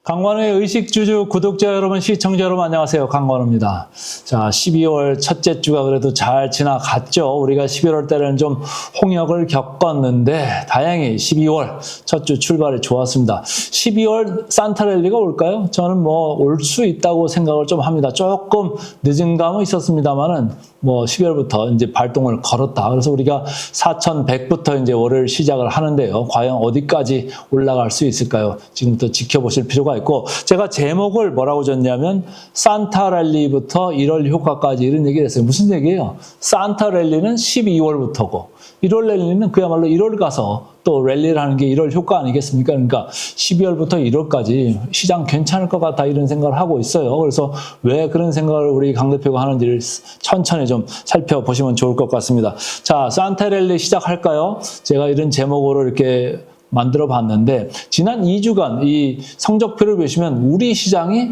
강관우의 의식주주 구독자 여러분, 시청자 여러분 안녕하세요. 강관우입니다. 자, 12월 첫째 주가 그래도 잘 지나갔죠. 우리가 11월 때는 좀 홍역을 겪었는데 다행히 12월 첫 주 출발이 좋았습니다. 12월 산타랠리가 올까요? 저는 올 수 있다고 생각을 좀 합니다. 조금 늦은 감은 있었습니다만은 12월부터 이제 발동을 걸었다. 그래서 우리가 4,100부터 이제 월요일 시작을 하는데요. 과연 어디까지 올라갈 수 있을까요? 지금부터 지켜보실 필요가 있고, 제가 제목을 뭐라고 줬냐면 산타랠리부터 1월 효과까지 이런 얘기를 했어요. 무슨 얘기예요? 산타랠리는 12월부터고 1월 랠리는 그야말로 1월 가서 또 랠리를 하는 게 1월 효과 아니겠습니까? 그러니까 12월부터 1월까지 시장 괜찮을 것 같다 이런 생각을 하고 있어요. 그래서 왜 그런 생각을 우리 강 대표가 하는지를 천천히 좀 살펴보시면 좋을 것 같습니다. 자, 산타랠리 시작할까요? 제가 이런 제목으로 이렇게 만들어 봤는데, 지난 2주간 이 성적표를 보시면 우리 시장이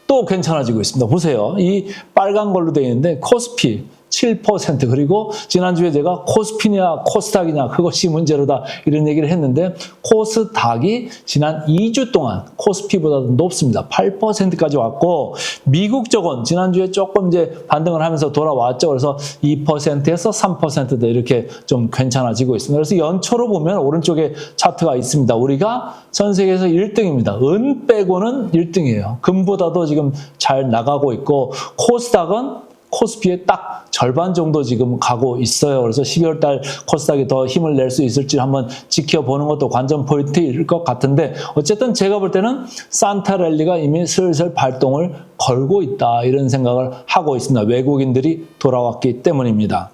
또 괜찮아지고 있습니다. 보세요. 이 빨간 걸로 되어 있는데 코스피 7%, 그리고 지난주에 제가 코스피냐 코스닥이냐 그것이 문제로다 이런 얘기를 했는데, 코스닥이 지난 2주 동안 코스피보다도 높습니다. 8%까지 왔고, 미국 쪽은 지난주에 조금 이제 반등을 하면서 돌아왔죠. 그래서 2%에서 3%대 이렇게 좀 괜찮아지고 있습니다. 그래서 연초로 보면 오른쪽에 차트가 있습니다. 우리가 전 세계에서 1등입니다. 은 빼고는 1등이에요. 금보다도 지금 잘 나가고 있고, 코스닥은 코스피에 딱 절반 정도 지금 가고 있어요. 그래서 12월 달 코스닥이 더 힘을 낼 수 있을지 한번 지켜보는 것도 관전 포인트일 것 같은데, 어쨌든 제가 볼 때는 산타랠리가 이미 슬슬 발동을 걸고 있다 이런 생각을 하고 있습니다. 외국인들이 돌아왔기 때문입니다.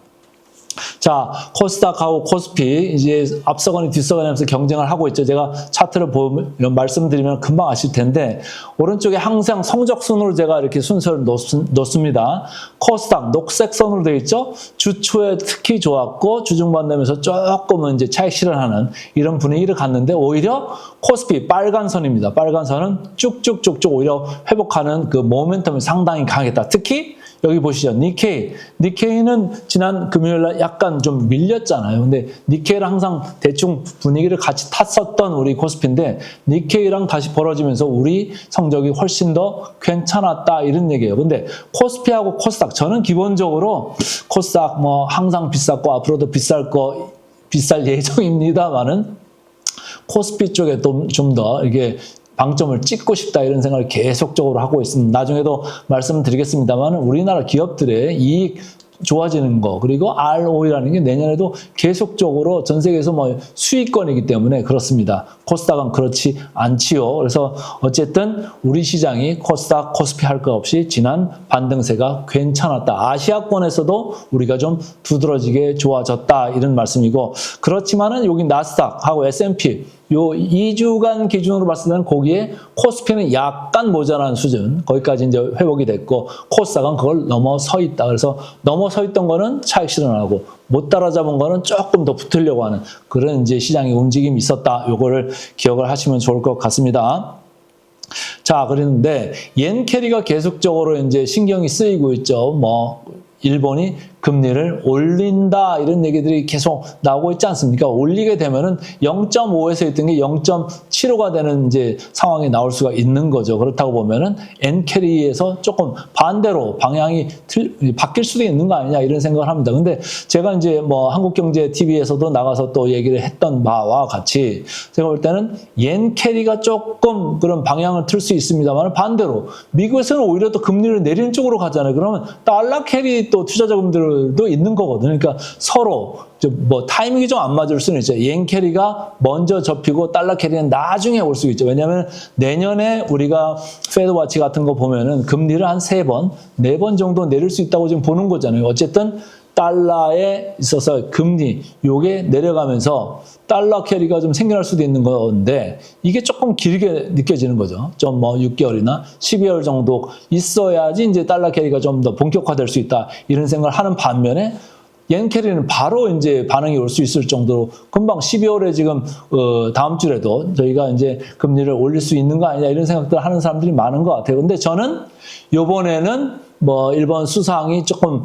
자, 코스닥하고 코스피 이제 앞서거니 뒤서거니 하면서 경쟁을 하고 있죠. 제가 차트를 보면 말씀드리면 금방 아실 텐데, 오른쪽에 항상 성적 순으로 제가 이렇게 순서를 놓습니다. 코스닥 녹색 선으로 되어 있죠. 주초에 특히 좋았고 주중반 되면서 조금은 이제 차익 실현하는 이런 분위기를 갔는데, 오히려 코스피 빨간 선입니다. 빨간 선은 쭉쭉쭉쭉 오히려 회복하는 그 모멘텀이 상당히 강했다. 특히 여기 보시죠. 니케이는 지난 금요일날 약간 좀 밀렸잖아요. 근데 니케이랑 항상 대충 분위기를 같이 탔었던 우리 코스피인데, 니케이랑 다시 벌어지면서 우리 성적이 훨씬 더 괜찮았다 이런 얘기예요. 근데 코스피하고 코스닥, 저는 기본적으로 코스닥 항상 비쌌고 앞으로도 비쌀 예정입니다만은 코스피 쪽에 좀 더 이게 방점을 찍고 싶다 이런 생각을 계속적으로 하고 있습니다. 나중에도 말씀드리겠습니다만 우리나라 기업들의 이익 좋아지는 거, 그리고 ROE라는 게 내년에도 계속적으로 전 세계에서 수익권이기 때문에 그렇습니다. 코스닥은 그렇지 않지요. 그래서 어쨌든 우리 시장이 코스닥, 코스피 할 것 없이 지난 반등세가 괜찮았다. 아시아권에서도 우리가 좀 두드러지게 좋아졌다 이런 말씀이고, 그렇지만은 여기 나스닥하고 S&P 요 2주간 기준으로 봤을 때는 거기에 코스피는 약간 모자란 수준, 거기까지 이제 회복이 됐고, 코스닥은 그걸 넘어서 있다. 그래서 넘어서 있던 거는 차익 실현하고 못 따라잡은 거는 조금 더 붙으려고 하는 그런 이제 시장의 움직임이 있었다. 요거를 기억을 하시면 좋을 것 같습니다. 자, 그런데 옌 캐리가 계속적으로 이제 신경이 쓰이고 있죠. 일본이 금리를 올린다 이런 얘기들이 계속 나오고 있지 않습니까? 올리게 되면은 0.5에서 있던 게 0.75가 되는 이제 상황이 나올 수가 있는 거죠. 그렇다고 보면은 엔 캐리에서 조금 반대로 방향이 바뀔 수도 있는 거 아니냐 이런 생각을 합니다. 근데 제가 이제 한국경제 TV에서도 나가서 또 얘기를 했던 바와 같이, 제가 볼 때는 옌 캐리가 조금 그런 방향을 틀 수 있습니다만, 반대로 미국에서는 오히려 또 금리를 내리는 쪽으로 가잖아요. 그러면 달러 캐리 또 투자 자금들도 있는 거거든요. 그러니까 서로 타이밍이 좀 안 맞을 수는 있죠. 옌 캐리가 먼저 접히고 달러 캐리는 나중에 올 수 있죠. 왜냐하면 내년에 우리가 페드 와치 같은 거 보면은 금리를 한 3번, 4번 정도 내릴 수 있다고 지금 보는 거잖아요. 어쨌든 달러에 있어서 금리 요게 내려가면서 달러 캐리가 좀 생겨날 수도 있는 건데, 이게 조금 길게 느껴지는 거죠. 좀 6개월이나 12개월 정도 있어야지 이제 달러 캐리가 좀 더 본격화될 수 있다 이런 생각을 하는 반면에, 옌 캐리는 바로 이제 반응이 올 수 있을 정도로 금방 12월에 지금 다음 주에도 저희가 이제 금리를 올릴 수 있는 거 아니냐 이런 생각들 하는 사람들이 많은 것 같아요. 근데 저는 이번에는 뭐 일본 수상이 조금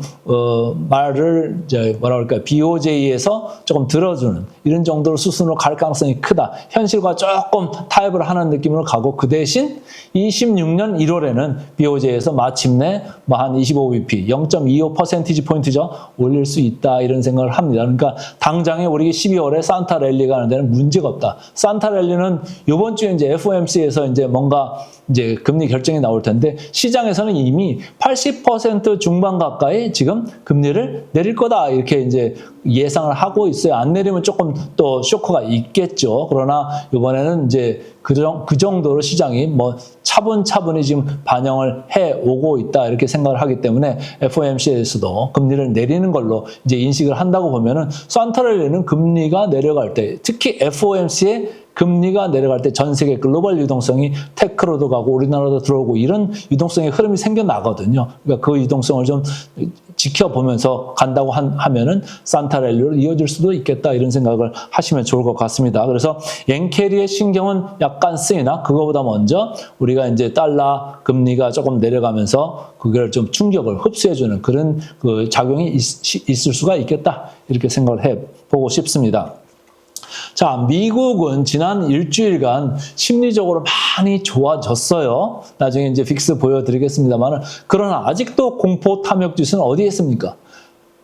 말을 이제 뭐라 그럴까요? BOJ에서 조금 들어주는 이런 정도로 수순으로 갈 가능성이 크다. 현실과 조금 타협을 하는 느낌으로 가고 그 대신 26년 1월에는 BOJ에서 마침내 뭐 한 25bp, 0.25% 포인트죠. 올릴 수 있다 이런 생각을 합니다. 그러니까 당장에 우리 12월에 산타 랠리가 하는 데는 문제가 없다. 산타 랠리는 이번 주에 이제 FOMC에서 이제 뭔가 이제 금리 결정이 나올 텐데 시장에서는 이미 80% 중반 가까이 지금 금리를 내릴 거다 이렇게 이제 예상을 하고 있어요. 안 내리면 조금 또 쇼크가 있겠죠. 그러나 이번에는 이제 그 정도로 시장이 뭐 차분차분히 지금 반영을 해 오고 있다 이렇게 생각을 하기 때문에 FOMC에서도 금리를 내리는 걸로 이제 인식을 한다고 보면은 산타랠리는 금리가 내려갈 때 특히 FOMC의 금리가 내려갈 때 전 세계 글로벌 유동성이 테크로도 가고 우리나라도 들어오고 이런 유동성의 흐름이 생겨나거든요. 그러니까 그 유동성을 좀 지켜보면서 간다고 하면은 산타랠리로 이어질 수도 있겠다 이런 생각을 하시면 좋을 것 같습니다. 그래서 옌캐리의 신경은 약간 쓰이나 그거보다 먼저 우리가 이제 달러 금리가 조금 내려가면서 그걸 좀 충격을 흡수해주는 그런 그 작용이 있을 수가 있겠다 이렇게 생각을 해보고 싶습니다. 자, 미국은 지난 일주일간 심리적으로 많이 좋아졌어요. 나중에 이제 빅스 보여드리겠습니다만, 그러나 아직도 공포 탐욕 지수는 어디에 있습니까?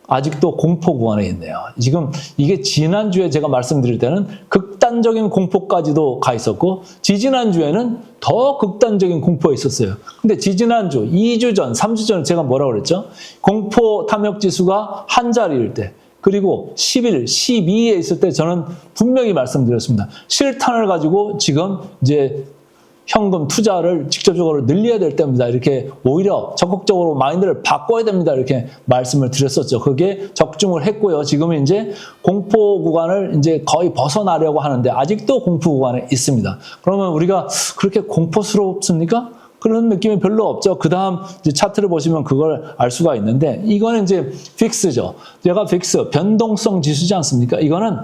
아직도 공포 구간에 있네요. 지금 이게 지난주에 제가 말씀드릴 때는 극단적인 공포까지도 가 있었고, 지지난주에는 더 극단적인 공포에 있었어요. 근데 지지난주, 2주 전, 3주 전에 제가 뭐라고 그랬죠? 공포 탐욕 지수가 한 자리일 때, 그리고 11, 12에 있을 때 저는 분명히 말씀드렸습니다. 실탄을 가지고 지금 이제 현금 투자를 직접적으로 늘려야 될 때입니다. 이렇게 오히려 적극적으로 마인드를 바꿔야 됩니다. 이렇게 말씀을 드렸었죠. 그게 적중을 했고요. 지금은 이제 공포 구간을 이제 거의 벗어나려고 하는데 아직도 공포 구간에 있습니다. 그러면 우리가 그렇게 공포스럽습니까? 그런 느낌이 별로 없죠. 그 다음 차트를 보시면 그걸 알 수가 있는데 이거는 이제 픽스죠. 제가 픽스, 변동성 지수지 않습니까? 이거는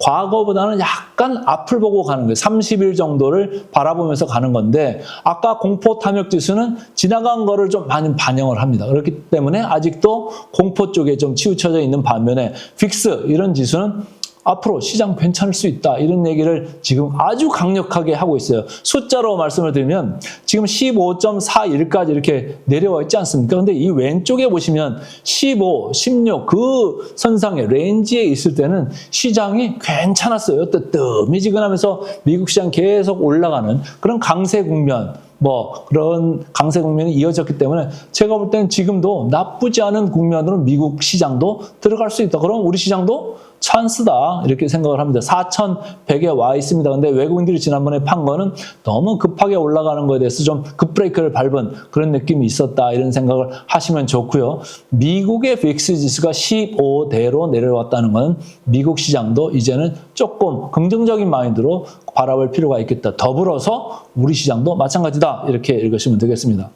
과거보다는 약간 앞을 보고 가는 거예요. 30일 정도를 바라보면서 가는 건데 아까 공포 탐욕 지수는 지나간 거를 좀 많이 반영을 합니다. 그렇기 때문에 아직도 공포 쪽에 좀 치우쳐져 있는 반면에 픽스 이런 지수는 앞으로 시장 괜찮을 수 있다. 이런 얘기를 지금 아주 강력하게 하고 있어요. 숫자로 말씀을 드리면 지금 15.41까지 이렇게 내려와 있지 않습니까? 근데 이 왼쪽에 보시면 15, 16 그 선상에 레인지에 있을 때는 시장이 괜찮았어요. 뜨뜻미지근하면서 미국 시장 계속 올라가는 그런 강세 국면 뭐 그런 강세 국면이 이어졌기 때문에 제가 볼 때는 지금도 나쁘지 않은 국면으로 미국 시장도 들어갈 수 있다. 그럼 우리 시장도 찬스다 이렇게 생각을 합니다. 4,100에 와 있습니다. 근데 외국인들이 지난번에 판 거는 너무 급하게 올라가는 거에 대해서 좀 급브레이크를 밟은 그런 느낌이 있었다 이런 생각을 하시면 좋고요. 미국의 빅스 지수가 15대로 내려왔다는 건 미국 시장도 이제는 조금 긍정적인 마인드로 바라볼 필요가 있겠다. 더불어서 우리 시장도 마찬가지다 이렇게 읽으시면 되겠습니다.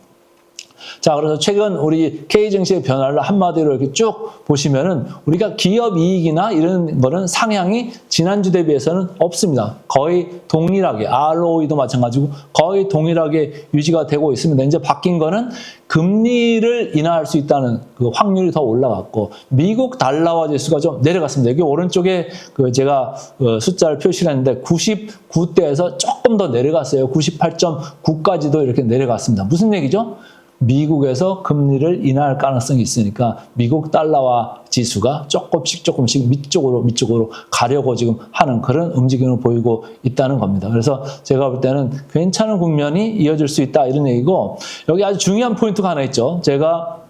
자, 그래서 최근 우리 K증시의 변화를 한마디로 이렇게 쭉 보시면은 우리가 기업 이익이나 이런 거는 상향이 지난주 대비해서는 없습니다. 거의 동일하게, ROE도 마찬가지고 거의 동일하게 유지가 되고 있습니다. 이제 바뀐 거는 금리를 인하할 수 있다는 그 확률이 더 올라갔고 미국 달러화 지수가 좀 내려갔습니다. 여기 오른쪽에 그 제가 숫자를 표시했는데 99대에서 조금 더 내려갔어요. 98.9까지도 이렇게 내려갔습니다. 무슨 얘기죠? 미국에서 금리를 인하할 가능성이 있으니까 미국 달러화 지수가 조금씩 밑쪽으로 가려고 지금 하는 그런 움직임을 보이고 있다는 겁니다. 그래서 제가 볼 때는 괜찮은 국면이 이어질 수 있다 이런 얘기고 여기 아주 중요한 포인트가 하나 있죠. 제가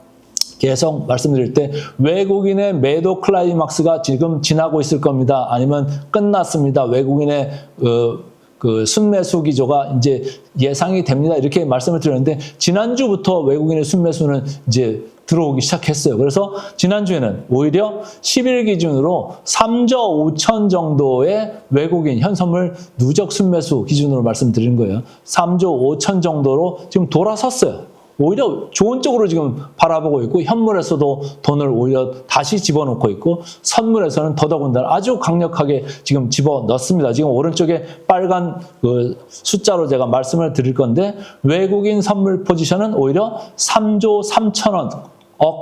계속 말씀드릴 때 외국인의 매도 클라이막스가 지금 지나고 있을 겁니다. 아니면 끝났습니다. 외국인의 그 순매수 기조가 이제 예상이 됩니다. 이렇게 말씀을 드렸는데 지난주부터 외국인의 순매수는 이제 들어오기 시작했어요. 그래서 지난주에는 오히려 10일 기준으로 3조 5천 정도의 외국인 현선물 누적 순매수 기준으로 말씀드린 거예요. 3조 5천 정도로 지금 돌아섰어요. 오히려 좋은 쪽으로 지금 바라보고 있고 현물에서도 돈을 오히려 다시 집어넣고 있고 선물에서는 더더군다나 아주 강력하게 지금 집어넣습니다. 지금 오른쪽에 빨간 그 숫자로 제가 말씀을 드릴 건데 외국인 선물 포지션은 오히려 3조 3천억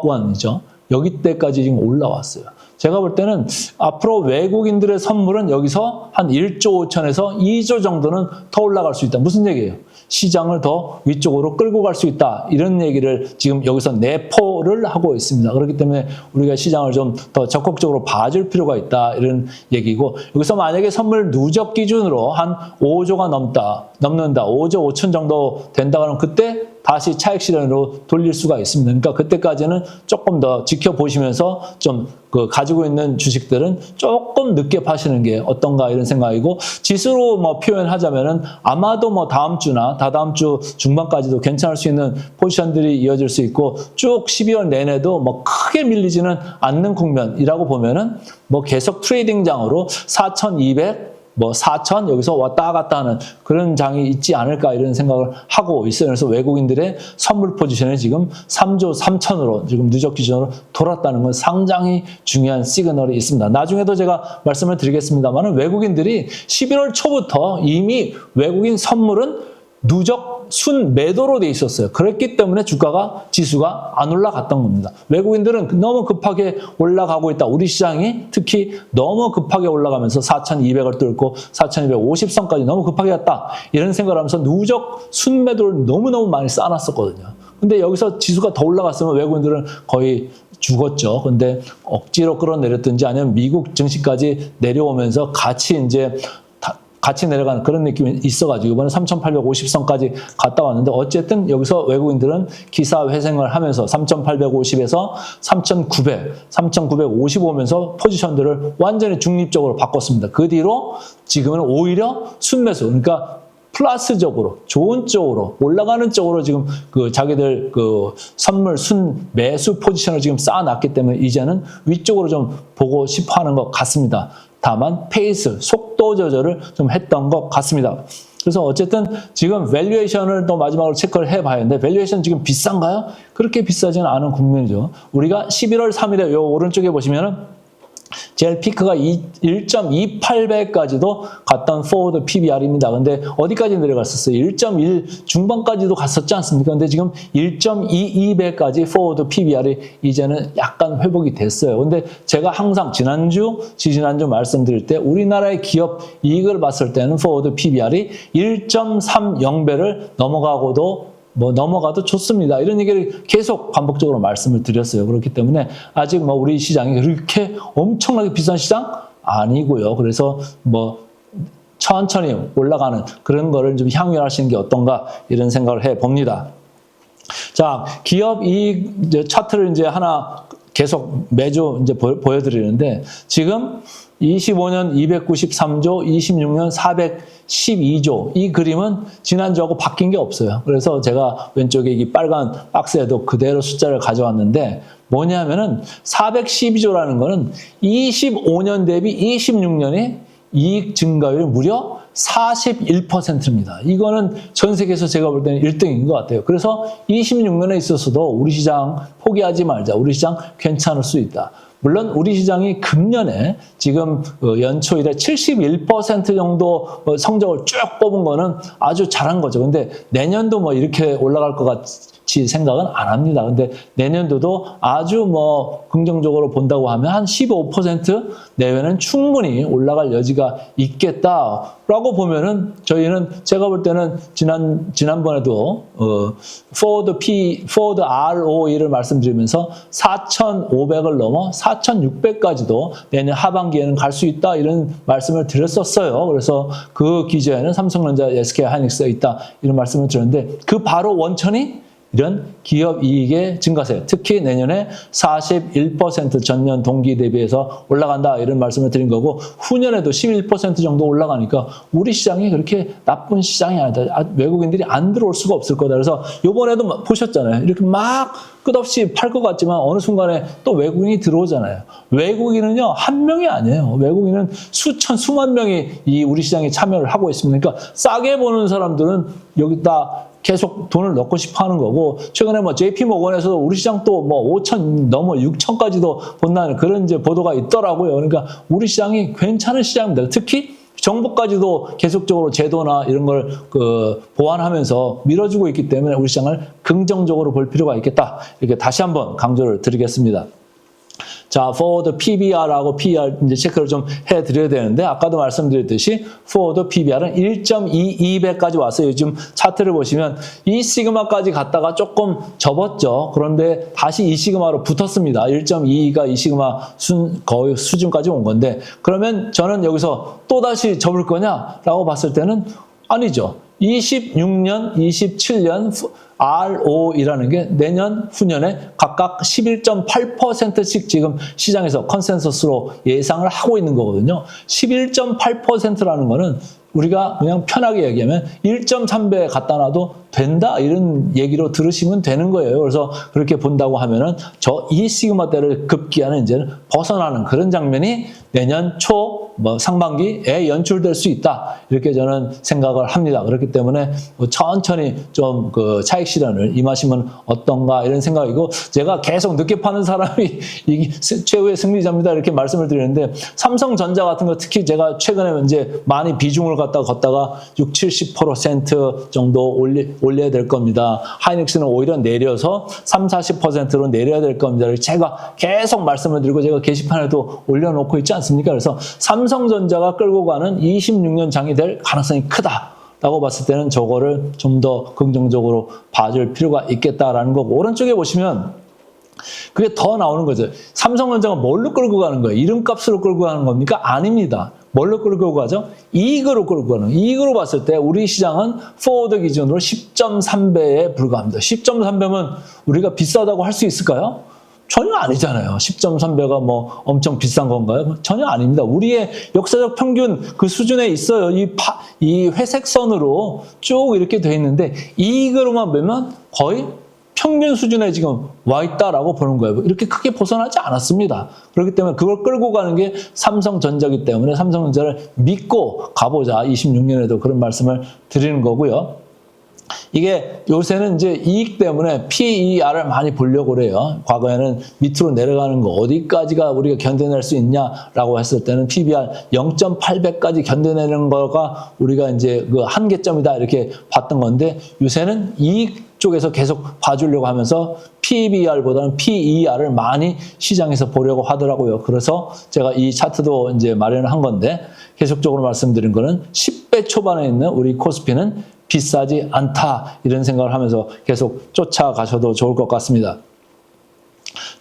원이죠. 여기 때까지 지금 올라왔어요. 제가 볼 때는 앞으로 외국인들의 선물은 여기서 한 1조 5천에서 2조 정도는 더 올라갈 수 있다. 무슨 얘기예요? 시장을 더 위쪽으로 끌고 갈 수 있다. 이런 얘기를 지금 여기서 내포를 하고 있습니다. 그렇기 때문에 우리가 시장을 좀 더 적극적으로 봐줄 필요가 있다. 이런 얘기고 여기서 만약에 선물 누적 기준으로 한 5조가 넘는다. 5조 5천 정도 된다 그러면 그때 다시 차익 실현으로 돌릴 수가 있습니다. 그러니까 그때까지는 조금 더 지켜보시면서 좀 그 가지고 있는 주식들은 조금 늦게 파시는 게 어떤가 이런 생각이고 지수로 뭐 표현하자면은 아마도 뭐 다음 주나 다다음 주 중반까지도 괜찮을 수 있는 포지션들이 이어질 수 있고 쭉 12월 내내도 뭐 크게 밀리지는 않는 국면이라고 보면은 뭐 계속 트레이딩장으로 4,200 뭐 4천 여기서 왔다 갔다 하는 그런 장이 있지 않을까 이런 생각을 하고 있어요. 그래서 외국인들의 선물 포지션이 지금 3조 3천으로 지금 누적 기준으로 돌았다는 건 상당히 중요한 시그널이 있습니다. 나중에도 제가 말씀을 드리겠습니다만 외국인들이 11월 초부터 이미 외국인 선물은 누적 순매도로 돼 있었어요. 그랬기 때문에 지수가 안 올라갔던 겁니다. 외국인들은 너무 급하게 올라가고 있다. 우리 시장이 특히 너무 급하게 올라가면서 4,200을 뚫고 4,250선까지 너무 급하게 갔다. 이런 생각을 하면서 누적 순매도를 너무너무 많이 쌓아놨었거든요. 근데 여기서 지수가 더 올라갔으면 외국인들은 거의 죽었죠. 근데 억지로 끌어내렸든지 아니면 미국 증시까지 내려오면서 같이 내려가는 그런 느낌이 있어가지고 이번에 3,850선까지 갔다 왔는데 어쨌든 여기서 외국인들은 기사 회생을 하면서 3,850에서 3,950 오면서 포지션들을 완전히 중립적으로 바꿨습니다. 그 뒤로 지금은 오히려 순매수, 그러니까 플러스적으로 좋은 쪽으로 올라가는 쪽으로 지금 그 자기들 그 선물 순매수 포지션을 지금 쌓아놨기 때문에 이제는 위쪽으로 좀 보고 싶어 하는 것 같습니다. 다만 페이스, 속도 조절을 좀 했던 것 같습니다. 그래서 어쨌든 지금 밸류에이션을 또 마지막으로 체크를 해봐야 하는데 밸류에이션 지금 비싼가요? 그렇게 비싸지는 않은 국면이죠. 우리가 11월 3일에 요 오른쪽에 보시면은 제일 피크가 1.28배까지도 갔던 포워드 PBR입니다. 근데 어디까지 내려갔었어요? 1.1 중반까지도 갔었지 않습니까? 근데 지금 1.22배까지 포워드 PBR이 이제는 약간 회복이 됐어요. 근데 제가 항상 지지난주 말씀드릴 때 우리나라의 기업 이익을 봤을 때는 포워드 PBR이 1.30배를 넘어가도 좋습니다. 이런 얘기를 계속 반복적으로 말씀을 드렸어요. 그렇기 때문에 아직 뭐 우리 시장이 그렇게 엄청나게 비싼 시장 아니고요. 그래서 뭐 천천히 올라가는 그런 거를 좀 향유하시는 게 어떤가 이런 생각을 해 봅니다. 자, 기업 이익 차트를 이제 하나 계속 매주 이제 보여드리는데 지금 25년 293조, 26년 412조 이 그림은 지난주하고 바뀐 게 없어요. 그래서 제가 왼쪽에 이 빨간 박스에도 그대로 숫자를 가져왔는데 뭐냐면은 412조라는 거는 25년 대비 26년에 이익 증가율이 무려 41%입니다. 이거는 전 세계에서 제가 볼 때는 1등인 것 같아요. 그래서 26년에 있어서도 우리 시장 포기하지 말자. 우리 시장 괜찮을 수 있다. 물론 우리 시장이 금년에 지금 연초 이래 71% 정도 성적을 쭉 뽑은 거는 아주 잘한 거죠. 근데 내년도 뭐 이렇게 올라갈 것 같이 생각은 안 합니다. 근데 내년도도 아주 뭐 긍정적으로 본다고 하면 한 15% 내외는 충분히 올라갈 여지가 있겠다라고 보면은 저희는 제가 볼 때는 지난번에도 forward ROE를 말씀드리면서 4,500을 넘어 4,600까지도 내년 하반기에는 갈 수 있다 이런 말씀을 드렸었어요. 그래서 그 기저에는 삼성전자, SK하이닉스가 있다 이런 말씀을 드렸는데 그 바로 원천이 이런 기업 이익의 증가세, 특히 내년에 41% 전년 동기 대비해서 올라간다 이런 말씀을 드린 거고 후년에도 11% 정도 올라가니까 우리 시장이 그렇게 나쁜 시장이 아니다. 외국인들이 안 들어올 수가 없을 거다. 그래서 이번에도 보셨잖아요. 이렇게 막 끝없이 팔 것 같지만 어느 순간에 또 외국인이 들어오잖아요. 외국인은요 한 명이 아니에요. 외국인은 수만 명이 이 우리 시장에 참여를 하고 있습니다. 그러니까 싸게 보는 사람들은 여기다 계속 돈을 넣고 싶어 하는 거고, 최근에 뭐 JP 모건에서도 우리 시장 또 뭐 5천 넘어 6천까지도 본다는 그런 이제 보도가 있더라고요. 그러니까 우리 시장이 괜찮은 시장입니다. 특히 정부까지도 계속적으로 제도나 이런 걸 보완하면서 밀어주고 있기 때문에 우리 시장을 긍정적으로 볼 필요가 있겠다. 이렇게 다시 한번 강조를 드리겠습니다. 자, forward PBR하고 PER 이제 체크를 좀 해드려야 되는데, 아까도 말씀드렸듯이 forward PBR은 1.22배까지 왔어요. 요즘 차트를 보시면 이 시그마까지 갔다가 조금 접었죠. 그런데 다시 이 시그마로 붙었습니다. 1.22가 이 시그마 거의 수준까지 온 건데, 그러면 저는 여기서 또다시 접을 거냐라고 봤을 때는 아니죠. 26년, 27년 RO이라는 게 내년, 후년에 각각 11.8%씩 지금 시장에서 컨센서스로 예상을 하고 있는 거거든요. 11.8%라는 거는 우리가 그냥 편하게 얘기하면 1.3배 갖다 놔도 된다 이런 얘기로 들으시면 되는 거예요. 그래서 그렇게 본다고 하면은 이 시그마대를 급기야는 이제는 벗어나는 그런 장면이 내년 초 상반기에 연출될 수 있다. 이렇게 저는 생각을 합니다. 그렇기 때문에 천천히 좀 차익 실현을 임하시면 어떤가 이런 생각이고, 제가 계속 늦게 파는 사람이 이게 최후의 승리자입니다. 이렇게 말씀을 드리는데, 삼성전자 같은 거 특히 제가 최근에 이제 많이 비중을 걷다가 60, 70% 정도 올려야 될 겁니다. 하이닉스는 오히려 내려서 30, 40%로 내려야 될 겁니다. 제가 계속 말씀을 드리고 제가 게시판에도 올려놓고 있지 않습니까? 그래서 삼성전자가 끌고 가는 26년 장이 될 가능성이 크다라고 봤을 때는 저거를 좀 더 긍정적으로 봐줄 필요가 있겠다라는 거고, 오른쪽에 보시면 그게 더 나오는 거죠. 삼성전자가 뭘로 끌고 가는 거예요? 이름값으로 끌고 가는 겁니까? 아닙니다. 뭘로 끌고 가죠? 이익으로 끌고 가는. 이익으로 봤을 때 우리 시장은 포워드 기준으로 10.3배에 불과합니다. 10.3배면 우리가 비싸다고 할 수 있을까요? 전혀 아니잖아요. 10.3배가 뭐 엄청 비싼 건가요? 전혀 아닙니다. 우리의 역사적 평균 그 수준에 있어요. 이 회색 선으로 쭉 이렇게 돼 있는데, 이익으로만 보면 거의 평균 수준에 지금 와 있다라고 보는 거예요. 이렇게 크게 벗어나지 않았습니다. 그렇기 때문에 그걸 끌고 가는 게 삼성전자이기 때문에 삼성전자를 믿고 가보자. 26년에도 그런 말씀을 드리는 거고요. 이게 요새는 이제 이익 때문에 PER을 많이 보려고 그래요. 과거에는 밑으로 내려가는 거 어디까지가 우리가 견뎌낼 수 있냐라고 했을 때는 PBR 0.8배까지 견뎌내는 거가 우리가 이제 그 한계점이다 이렇게 봤던 건데, 요새는 이익 쪽에서 계속 봐주려고 하면서 PBR보다는 PER을 많이 시장에서 보려고 하더라고요. 그래서 제가 이 차트도 이제 마련을 한 건데, 계속적으로 말씀드린 거는 10배 초반에 있는 우리 코스피는 비싸지 않다 이런 생각을 하면서 계속 쫓아가셔도 좋을 것 같습니다.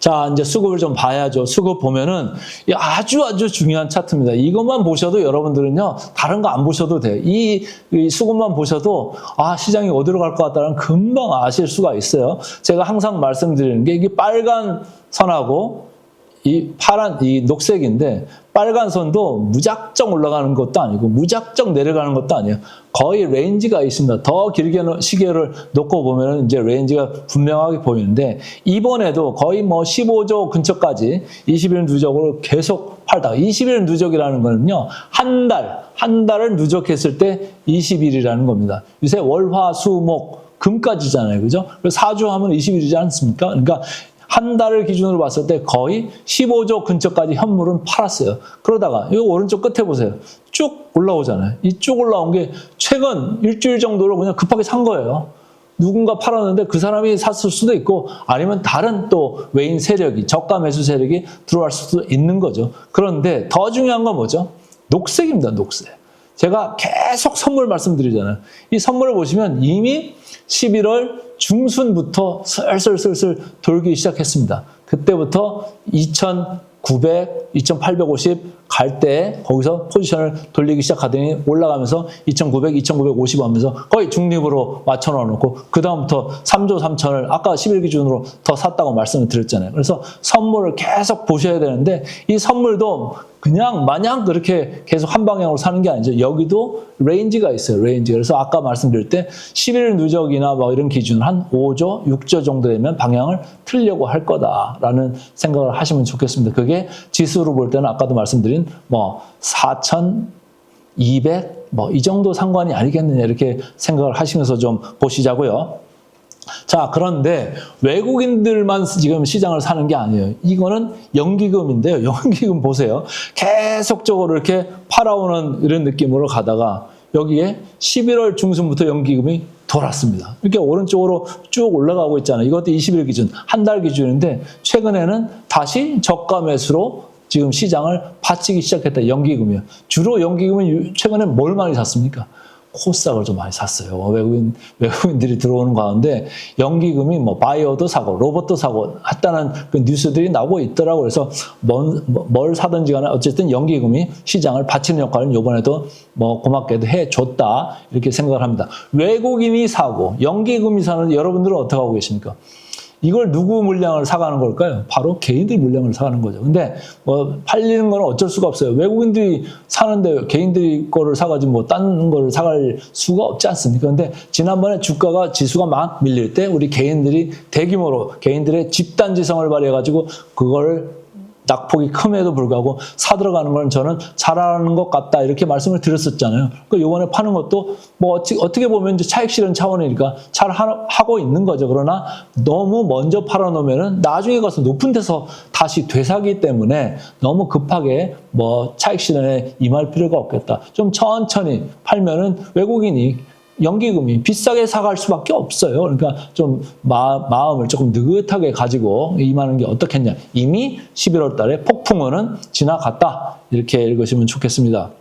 자, 이제 수급을 좀 봐야죠. 수급 보면은 아주 중요한 차트입니다. 이것만 보셔도 여러분들은요, 다른 거 안 보셔도 돼요. 이 수급만 보셔도 시장이 어디로 갈 것 같다는 금방 아실 수가 있어요. 제가 항상 말씀드리는 게, 이게 빨간 선하고 이 녹색인데, 빨간 선도 무작정 올라가는 것도 아니고 무작정 내려가는 것도 아니에요. 거의 레인지가 있습니다. 더 길게 시계를 놓고 보면 이제 레인지가 분명하게 보이는데, 이번에도 거의 뭐 15조 근처까지 20일 누적으로 계속 팔다가, 20일 누적이라는 거는요, 한 달을 누적했을 때 20일이라는 겁니다. 요새 월, 화, 수, 목, 금까지잖아요. 그죠? 그래서 4주 하면 20일이지 않습니까? 그러니까 한 달을 기준으로 봤을 때 거의 15조 근처까지 현물은 팔았어요. 그러다가 이 오른쪽 끝에 보세요. 쭉 올라오잖아요. 이 쭉 올라온 게 최근 일주일 정도로 그냥 급하게 산 거예요. 누군가 팔았는데 그 사람이 샀을 수도 있고, 아니면 다른 또 외인 세력이, 저가 매수 세력이 들어갈 수도 있는 거죠. 그런데 더 중요한 건 뭐죠? 녹색입니다. 녹색. 제가 계속 선물 말씀드리잖아요. 이 선물을 보시면 이미 11월 중순부터 슬슬 돌기 시작했습니다. 그때부터 2,900, 2,850 갈 때 거기서 포지션을 돌리기 시작하더니 올라가면서 2,900, 2,950 하면서 거의 중립으로 맞춰 놓고, 그 다음부터 3조 3천을 아까 10일 기준으로 더 샀다고 말씀을 드렸잖아요. 그래서 선물을 계속 보셔야 되는데, 이 선물도 그냥 마냥 그렇게 계속 한 방향으로 사는 게 아니죠. 여기도 레인지가 있어요. 레인지. 그래서 아까 말씀드릴 때 11일 누적이나 뭐 이런 기준 한 5조, 6조 정도 되면 방향을 틀려고 할 거다라는 생각을 하시면 좋겠습니다. 그게 지수로 볼 때는 아까도 말씀드린 뭐 4,200 200, 뭐 이 정도 상관이 아니겠느냐 이렇게 생각을 하시면서 좀 보시자고요. 자, 그런데 외국인들만 지금 시장을 사는 게 아니에요. 이거는 연기금인데요. 연기금 보세요. 계속적으로 이렇게 팔아오는 이런 느낌으로 가다가 여기에 11월 중순부터 연기금이 돌았습니다. 이렇게 오른쪽으로 쭉 올라가고 있잖아요. 이것도 20일 기준, 한 달 기준인데 최근에는 다시 저가 매수로 지금 시장을 바치기 시작했다. 연기금이요. 주로 연기금은 최근에 뭘 많이 샀습니까? 코스닥을 좀 많이 샀어요. 외국인들이 들어오는 가운데 연기금이 뭐 바이오도 사고 로봇도 사고 했다는 그 뉴스들이 나오고 있더라고요. 그래서 뭘 사든지 간에 어쨌든 연기금이 시장을 바치는 역할은 이번에도 뭐 고맙게도 해줬다 이렇게 생각을 합니다. 외국인이 사고 연기금이 사는 여러분들은 어떻게 하고 계십니까? 이걸 누구 물량을 사가는 걸까요? 바로 개인들 물량을 사가는 거죠. 근데 뭐 팔리는 건 어쩔 수가 없어요. 외국인들이 사는데 개인들이 거를 사가지고 뭐 딴 거를 사갈 수가 없지 않습니까? 근데 지난번에 주가가 지수가 막 밀릴 때 우리 개인들이 대규모로 개인들의 집단지성을 발휘해가지고 그걸 낙폭이 큼에도 불구하고 사들어가는 건 저는 잘하는 것 같다 이렇게 말씀을 드렸었잖아요. 그러니까 이번에 파는 것도 뭐 어떻게 보면 이제 차익 실현 차원이니까 잘 하고 있는 거죠. 그러나 너무 먼저 팔아놓으면은 나중에 가서 높은 데서 다시 되사기 때문에 너무 급하게 뭐 차익 실현에 임할 필요가 없겠다. 좀 천천히 팔면은 외국인이 연기금이 비싸게 사갈 수밖에 없어요. 그러니까 좀 마음을 조금 느긋하게 가지고 임하는 게 어떻겠냐. 이미 11월 달에 폭풍우는 지나갔다. 이렇게 읽으시면 좋겠습니다.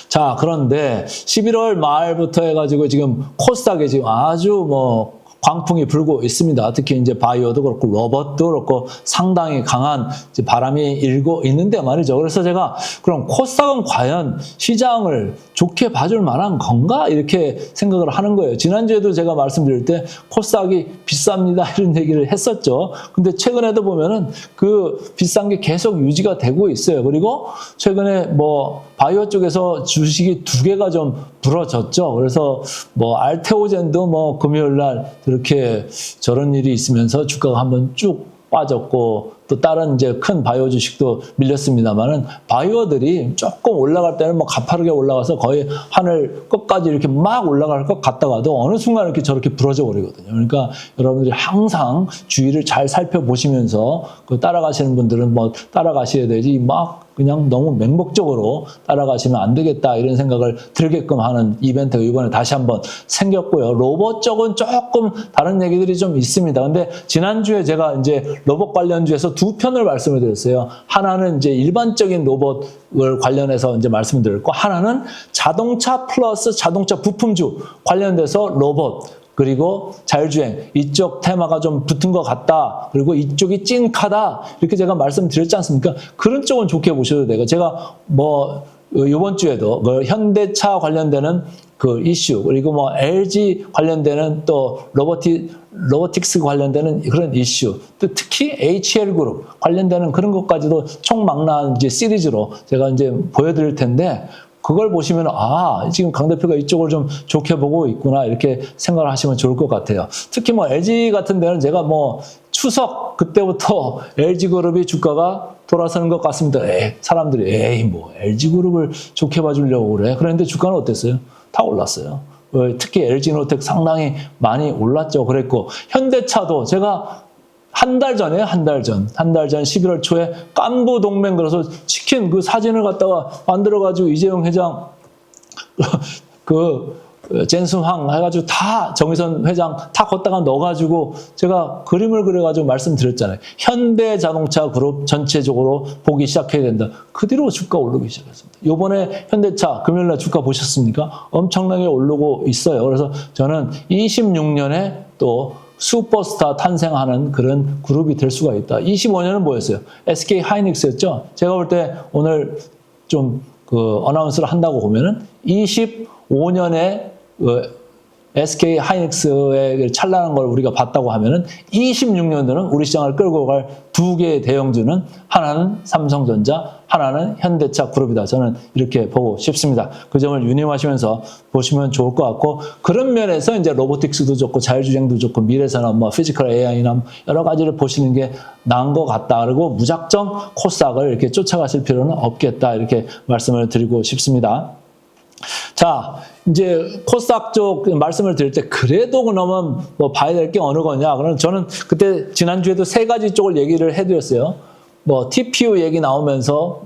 자, 그런데 11월 말부터 해가지고 지금 코스닥에 지금 아주 뭐 광풍이 불고 있습니다. 특히 이제 바이오도 그렇고 로봇도 그렇고 상당히 강한 이제 바람이 일고 있는데 말이죠. 그래서 제가 그럼 코스닥은 과연 시장을 좋게 봐줄 만한 건가? 이렇게 생각을 하는 거예요. 지난주에도 제가 말씀드릴 때 코스닥이 비쌉니다 이런 얘기를 했었죠. 근데 최근에도 보면은 그 비싼 게 계속 유지가 되고 있어요. 그리고 최근에 뭐 바이오 쪽에서 주식이 2개가 좀 부러졌죠. 그래서 뭐 알테오젠도 뭐 금요일 날 그렇게 저런 일이 있으면서 주가가 한번 쭉 빠졌고 또 다른 이제 큰 바이오 주식도 밀렸습니다만은 바이오들이 조금 올라갈 때는 뭐 가파르게 올라가서 거의 하늘 끝까지 이렇게 막 올라갈 것 같다가도 어느 순간 이렇게 저렇게 부러져 버리거든요. 그러니까 여러분들이 항상 주위를 잘 살펴보시면서 그 따라가시는 분들은 뭐 따라가셔야 되지 막 그냥 너무 맹목적으로 따라가시면 안 되겠다 이런 생각을 들게끔 하는 이벤트가 이번에 다시 한번 생겼고요. 로봇 쪽은 조금 다른 얘기들이 좀 있습니다. 근데 지난주에 제가 이제 로봇 관련주에서 2편을 말씀을 드렸어요. 하나는 이제 일반적인 로봇을 관련해서 이제 말씀을 드렸고 하나는 자동차 플러스 자동차 부품주 관련돼서 로봇 그리고 자율주행 이쪽 테마가 좀 붙은 것 같다. 그리고 이쪽이 찐카다. 이렇게 제가 말씀드렸지 않습니까? 그런 쪽은 좋게 보셔도 되고 제가 뭐 이번 주에도 그 현대차 관련되는 그 이슈 그리고 뭐 LG 관련되는 또 로보틱스 관련되는 그런 이슈 또 특히 HL그룹 관련되는 그런 것까지도 총망라한 이제 시리즈로 제가 이제 보여드릴 텐데 그걸 보시면 아 지금 강 대표가 이쪽을 좀 좋게 보고 있구나 이렇게 생각을 하시면 좋을 것 같아요. 특히 뭐 LG 같은 데는 제가 뭐 추석 그때부터 LG그룹이 주가가 돌아서는 것 같습니다. 사람들이 에이 뭐 LG그룹을 좋게 봐주려고 그래. 그런데 주가는 어땠어요? 다 올랐어요. 특히 LG노텍 상당히 많이 올랐죠. 그랬고 현대차도 제가 한 달 전에 한 달 전 11월 초에 깐부 동맹 그래서 치킨 그 사진을 갖다가 만들어가지고 이재용 회장 그 젠슨황 해가지고 다 정의선 회장 다 걷다가 넣어가지고 제가 그림을 그려가지고 말씀드렸잖아요. 현대자동차 그룹 전체적으로 보기 시작해야 된다. 그 뒤로 주가 오르기 시작했습니다. 요번에 현대차 금요일날 주가 보셨습니까? 엄청나게 오르고 있어요. 그래서 저는 26년에 또 슈퍼스타 탄생하는 그런 그룹이 될 수가 있다. 25년은 뭐였어요? SK 하이닉스였죠. 제가 볼 때 오늘 좀 그 어나운스를 한다고 보면은 25년에 SK 하이닉스의 찬란한 걸 우리가 봤다고 하면은 26년도는 우리 시장을 끌고 갈 두 개의 대형주는 하나는 삼성전자, 하나는 현대차 그룹이다. 저는 이렇게 보고 싶습니다. 그 점을 유념하시면서 보시면 좋을 것 같고, 그런 면에서 이제 로보틱스도 좋고 자율주행도 좋고 미래산업, 뭐 피지컬 AI나 여러 가지를 보시는 게 나은 것 같다. 그리고 무작정 코스닥을 이렇게 쫓아가실 필요는 없겠다. 이렇게 말씀을 드리고 싶습니다. 자, 이제 코스닥 쪽 말씀을 드릴 때 그래도 그러면 뭐 봐야 될 게 어느 거냐? 그럼 저는 그때 지난주에도 세 가지 쪽을 얘기를 해드렸어요. 뭐 TPU 얘기 나오면서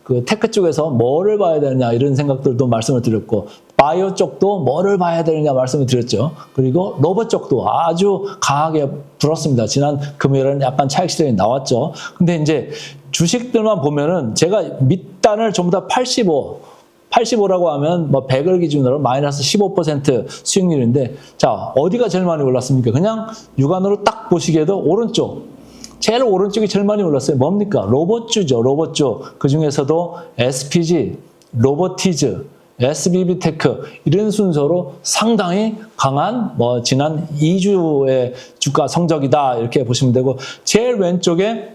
그 테크 쪽에서 뭐를 봐야 되느냐 이런 생각들도 말씀을 드렸고, 바이오 쪽도 뭐를 봐야 되느냐 말씀을 드렸죠. 그리고 로봇 쪽도 아주 강하게 불었습니다. 지난 금요일은 약간 차익 실현이 나왔죠. 근데 이제 주식들만 보면은 제가 밑단을 전부 다 85라고 하면 뭐 100을 기준으로 마이너스 15% 수익률인데, 자, 어디가 제일 많이 올랐습니까? 그냥 육안으로 딱 보시기에도 오른쪽, 제일 오른쪽이 제일 많이 올랐어요. 뭡니까? 로봇주죠. 로봇주. 그중에서도 SPG, 로보티즈, SBB테크 이런 순서로 상당히 강한 뭐 지난 2주의 주가 성적이다 이렇게 보시면 되고, 제일 왼쪽에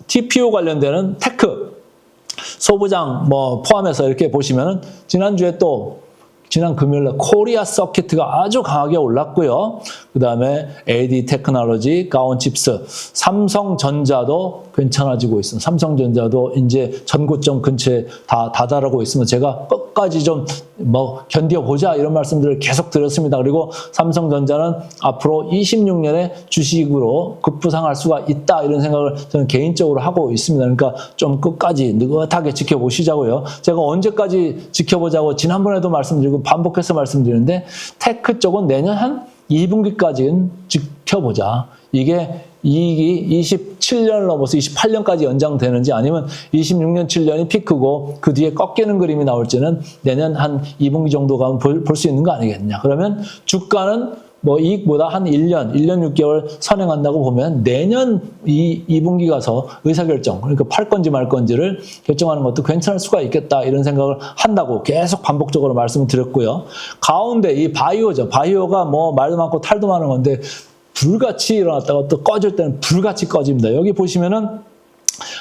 TPU 관련되는 테크 소부장 뭐 포함해서 이렇게 보시면은 지난주에 또 지난 금요일날 코리아 서킷가 아주 강하게 올랐고요. 그 다음에 AD 테크놀로지, 가온칩스, 삼성전자도 괜찮아지고 있습니다. 삼성전자도 이제 전고점 근처에 다 다다르고 있으면 제가 끝까지 좀 뭐 견뎌보자 이런 말씀들을 계속 드렸습니다. 그리고 삼성전자는 앞으로 26년에 주식으로 급부상할 수가 있다 이런 생각을 저는 개인적으로 하고 있습니다. 그러니까 좀 끝까지 느긋하게 지켜보시자고요. 제가 언제까지 지켜보자고 지난번에도 말씀드리고 반복해서 말씀드리는데, 테크 쪽은 내년 한 2분기까지는 지켜보자. 이게 이익이 27년을 넘어서 28년까지 연장되는지 아니면 26년, 7년이 피크고 그 뒤에 꺾이는 그림이 나올지는 내년 한 2분기 정도 가면 볼 수 있는 거 아니겠느냐. 그러면 주가는 뭐 이익보다 한 1년 6개월 선행한다고 보면 내년 2분기 가서 의사결정, 그러니까 팔 건지 말 건지를 결정하는 것도 괜찮을 수가 있겠다 이런 생각을 한다고 계속 반복적으로 말씀을 드렸고요. 가운데 이 바이오죠. 바이오가 뭐 말도 많고 탈도 많은 건데 불같이 일어났다가 또 꺼질 때는 불같이 꺼집니다. 여기 보시면은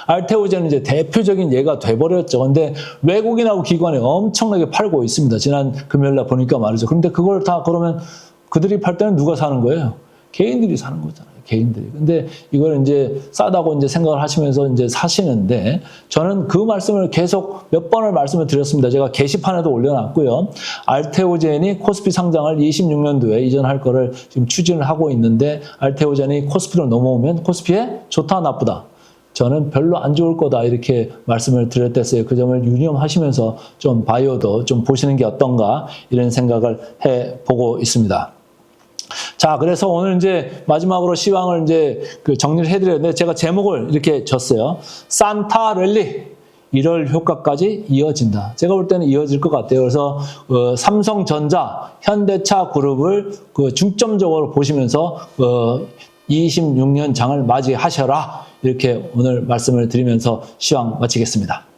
알테오젠은 이제 대표적인 예가 돼버렸죠. 근데 외국인하고 기관이 엄청나게 팔고 있습니다. 지난 금요일날 보니까 말이죠. 그런데 그걸 다 그러면 그들이 팔 때는 누가 사는 거예요? 개인들이 사는 거잖아요. 개인들이. 근데 이걸 이제 싸다고 이제 생각을 하시면서 이제 사시는데, 저는 그 말씀을 계속 몇 번을 말씀을 드렸습니다. 제가 게시판에도 올려놨고요. 알테오젠이 코스피 상장을 26년도에 이전할 거를 지금 추진을 하고 있는데, 알테오젠이 코스피로 넘어오면 코스피에 좋다 나쁘다. 저는 별로 안 좋을 거다 이렇게 말씀을 드렸댔어요. 그 점을 유념하시면서 좀 바이오도 좀 보시는 게 어떤가 이런 생각을 해보고 있습니다. 자, 그래서 오늘 이제 마지막으로 시황을 이제 정리를 해드렸는데, 제가 제목을 이렇게 줬어요. 산타 랠리 1월 효과까지 이어진다. 제가 볼 때는 이어질 것 같아요. 그래서 삼성전자, 현대차 그룹을 중점적으로 보시면서 26년 장을 맞이하셔라. 이렇게 오늘 말씀을 드리면서 시황 마치겠습니다.